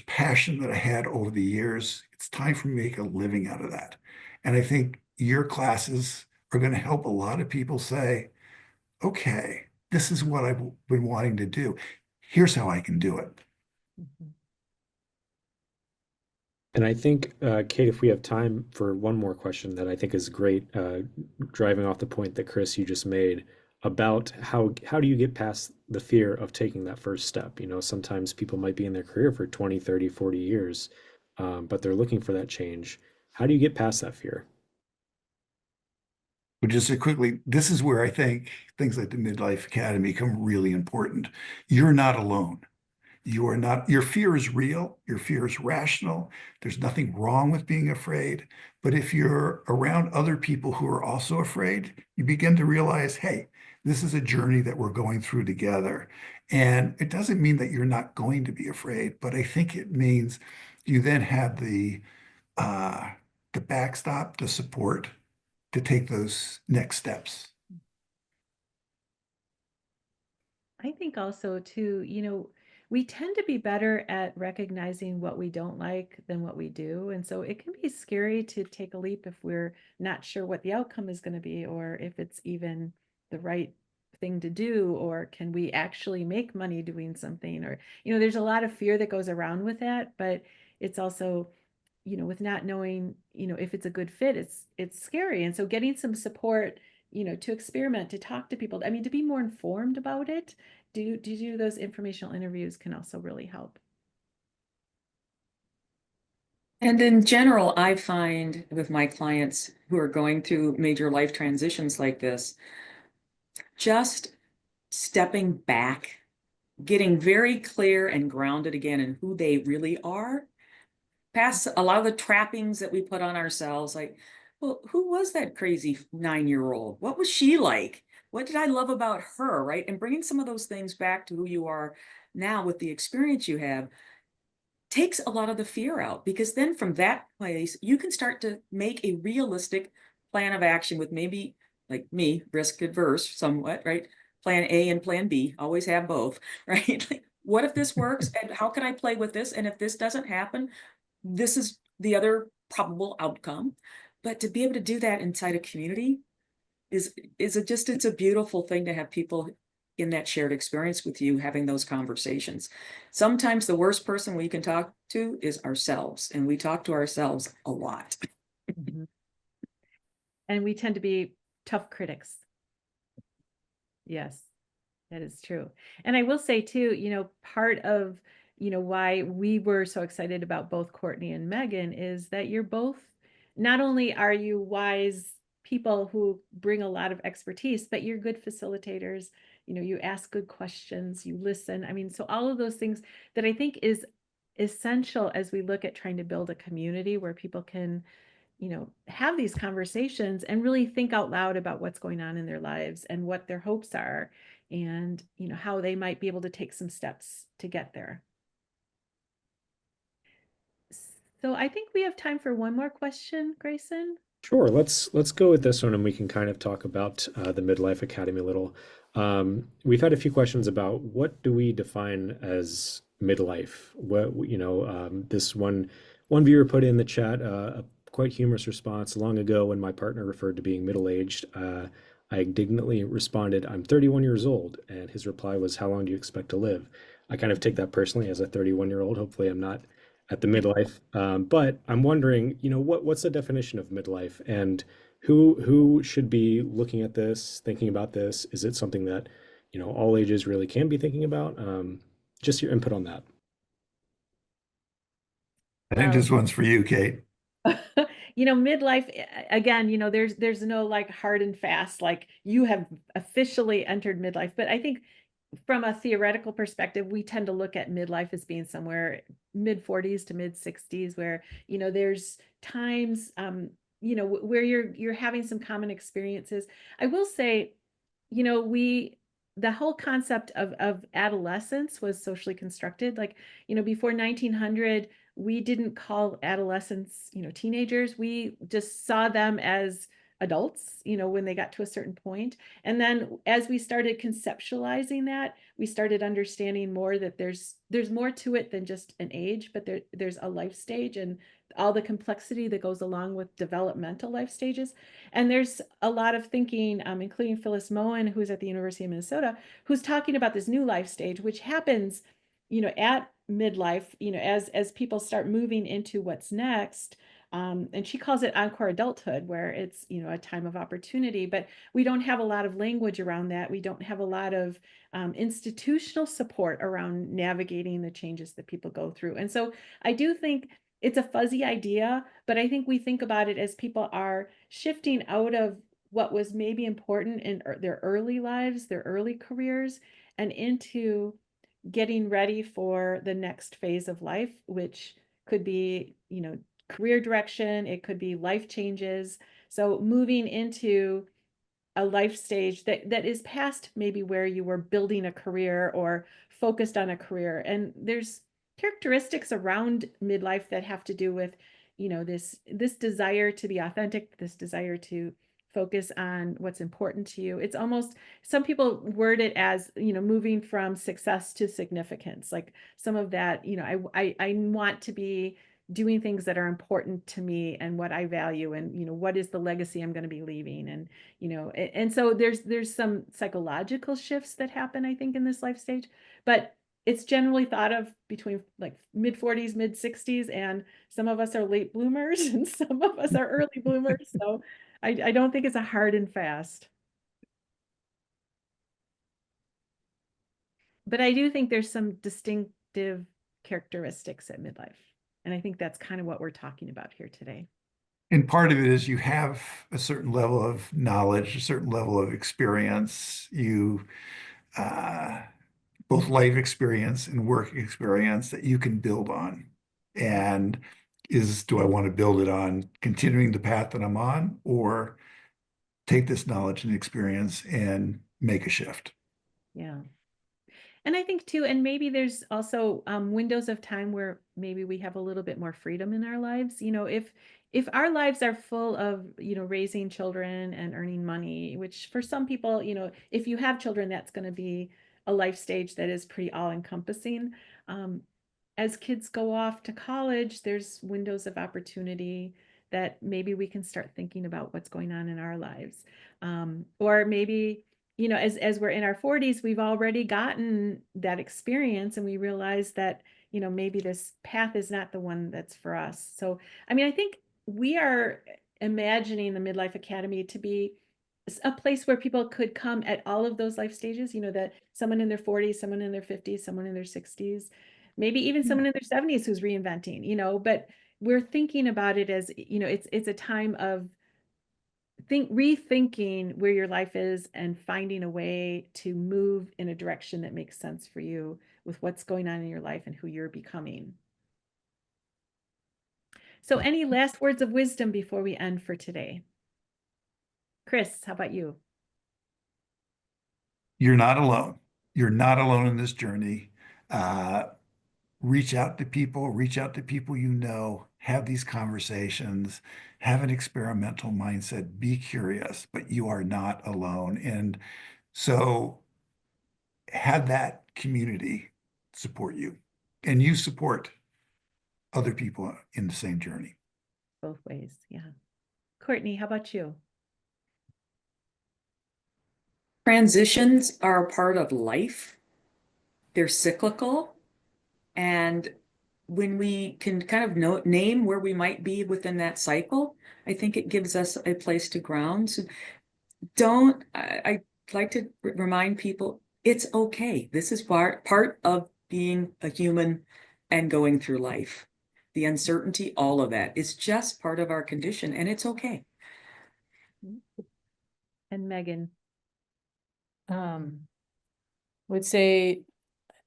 passion that I had over the years, it's time for me to make a living out of that. And I think your classes are going to help a lot of people say, okay, this is what I've been wanting to do. Here's how I can do it. Mhm. And I think, Kate, if we have time for one more question that I think is great, driving off the point that Chris, you just made about how do you get past the fear of taking that first step? Sometimes people might be in their career for 20, 30, 40 years, but they're looking for that change. How do you get past that fear? But just to quickly, this is where I think things like the Midlife Academy become really important. You're not alone. You are not, your fear is real, your fear is rational. There's nothing wrong with being afraid. But if you're around other people who are also afraid, you begin to realize, hey, this is a journey that we're going through together. And it doesn't mean that you're not going to be afraid, but I think it means you then have uh, the backstop, the support to take those next steps. I think also too, we tend to be better at recognizing what we don't like than what we do. And so it can be scary to take a leap if we're not sure what the outcome is going to be, or if it's even the right thing to do, or can we actually make money doing something, or, there's a lot of fear that goes around with that, but it's also, with not knowing, if it's a good fit, it's scary. And so getting some support, to experiment, to talk to people, I mean, to be more informed about it, do those informational interviews can also really help. And in general, I find with my clients who are going through major life transitions like this, just stepping back, getting very clear and grounded again in who they really are, past a lot of the trappings that we put on ourselves, like, well, who was that crazy 9-year-old? What was she like? What did I love about her, right? And bringing some of those things back to who you are now with the experience you have takes a lot of the fear out, because then from that place, you can start to make a realistic plan of action with, maybe like me, risk adverse somewhat, right? Plan A and plan B, always have both, right? Like, what if this works, and how can I play with this? And if this doesn't happen, this is the other probable outcome. But to be able to do that inside a community is it's a beautiful thing to have people in that shared experience with you, having those conversations. Sometimes the worst person we can talk to is ourselves, and we talk to ourselves a lot. Mm-hmm. And we tend to be tough critics. Yes, that is true. And I will say too, part of, why we were so excited about both Courtney and Megan is that you're both, not only are you wise people who bring a lot of expertise, but you're good facilitators. You ask good questions, you listen. I mean, so all of those things that I think is essential as we look at trying to build a community where people can, have these conversations and really think out loud about what's going on in their lives and what their hopes are, and, how they might be able to take some steps to get there. So I think we have time for one more question, Grayson. Sure, let's go with this one, and we can kind of talk about the Midlife Academy a little. We've had a few questions about what do we define as midlife. This one viewer put in the chat a quite humorous response. Long ago, when my partner referred to being middle-aged, I indignantly responded, "I'm 31 years old," and his reply was, "How long do you expect to live?" I kind of take that personally as a 31-year-old. Hopefully, I'm not at the midlife. But I'm wondering, what's the definition of midlife, and who should be looking at this, thinking about this? Is it something that, all ages really can be thinking about? Just your input on that. I think this one's for you, Kate. Midlife, again, there's no like hard and fast, like you have officially entered midlife. But I think from a theoretical perspective, we tend to look at midlife as being somewhere mid 40s to mid 60s, where, there's times, where you're having some common experiences. I will say, the whole concept of adolescence was socially constructed. Like, before 1900, we didn't call adolescents, teenagers. We just saw them as adults, when they got to a certain point. And then as we started conceptualizing that, we started understanding more that there's more to it than just an age, but there's a life stage and all the complexity that goes along with developmental life stages. And there's a lot of thinking, including Phyllis Moen, who's at the University of Minnesota, who's talking about this new life stage, which happens, at midlife, as people start moving into what's next. And she calls it encore adulthood, where it's, a time of opportunity, but we don't have a lot of language around that. We don't have a lot of institutional support around navigating the changes that people go through. And so I do think it's a fuzzy idea, but I think we think about it as people are shifting out of what was maybe important in their early lives, their early careers, and into getting ready for the next phase of life, which could be, career direction, it could be life changes. So moving into a life stage that is past maybe where you were building a career or focused on a career. And there's characteristics around midlife that have to do with, this desire to be authentic, this desire to focus on what's important to you. It's almost, some people word it as, moving from success to significance. Like some of that, I want to be doing things that are important to me and what I value, and what is the legacy I'm going to be leaving. And and so there's some psychological shifts that happen, I think, in this life stage, but it's generally thought of between like mid 40s, mid 60s, and some of us are late bloomers and some of us are early bloomers. So I don't think it's a hard and fast. But I do think there's some distinctive characteristics at midlife. And I think that's kind of what we're talking about here today. And part of it is you have a certain level of knowledge, a certain level of experience. You both life experience and work experience that you can build on. And do I want to build it on continuing the path that I'm on, or take this knowledge and experience and make a shift? Yeah. And I think too, and maybe there's also windows of time where maybe we have a little bit more freedom in our lives. If our lives are full of, raising children and earning money, which for some people, if you have children, that's going to be a life stage that is pretty all-encompassing. As kids go off to college, there's windows of opportunity that maybe we can start thinking about what's going on in our lives. Or maybe, as we're in our 40s, we've already gotten that experience and we realize that, maybe this path is not the one that's for us. So, I mean, I think we are imagining the Midlife Academy to be a place where people could come at all of those life stages, that someone in their 40s, someone in their 50s, someone in their 60s, maybe even someone in their 70s who's reinventing, but we're thinking about it as, it's a time of rethinking where your life is and finding a way to move in a direction that makes sense for you with what's going on in your life and who you're becoming. So any last words of wisdom before we end for today? Chris, how about you? You're not alone. You're not alone in this journey. Reach out to people you know, have these conversations, have an experimental mindset, be curious, but you are not alone. And so have that community support you, and you support other people in the same journey. Both ways, yeah. Courtney, how about you? Transitions are a part of life. They're cyclical. And when we can kind of name where we might be within that cycle, I think it gives us a place to ground. So I like to remind people, it's okay. This is part of being a human and going through life. The uncertainty, all of that is just part of our condition, and it's okay. And Megan? Would say,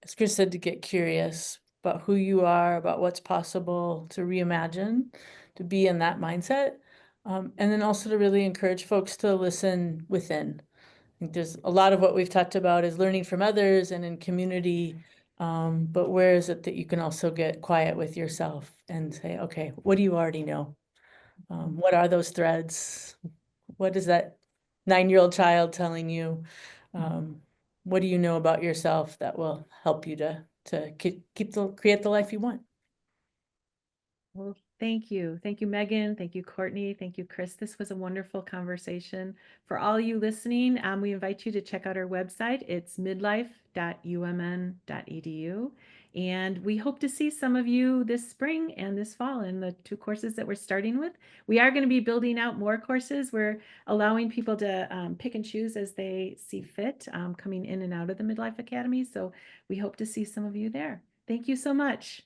as Chris said, to get curious about who you are, about what's possible, to reimagine, to be in that mindset. And then also to really encourage folks to listen within. I think there's a lot of what we've talked about is learning from others and in community. But where is it that you can also get quiet with yourself and say, okay, what do you already know? What are those threads? What is that 9-year-old child telling you? What do you know about yourself that will help you to create the life you want? Well, thank you. Thank you, Megan. Thank you, Courtney. Thank you, Chris. This was a wonderful conversation. For all you listening, we invite you to check out our website. It's midlife.umn.edu. And we hope to see some of you this spring and this fall in the 2 courses that we're starting with. We are going to be building out more courses. We're allowing people to pick and choose as they see fit, coming in and out of the Midlife Academy. So we hope to see some of you there. Thank you so much.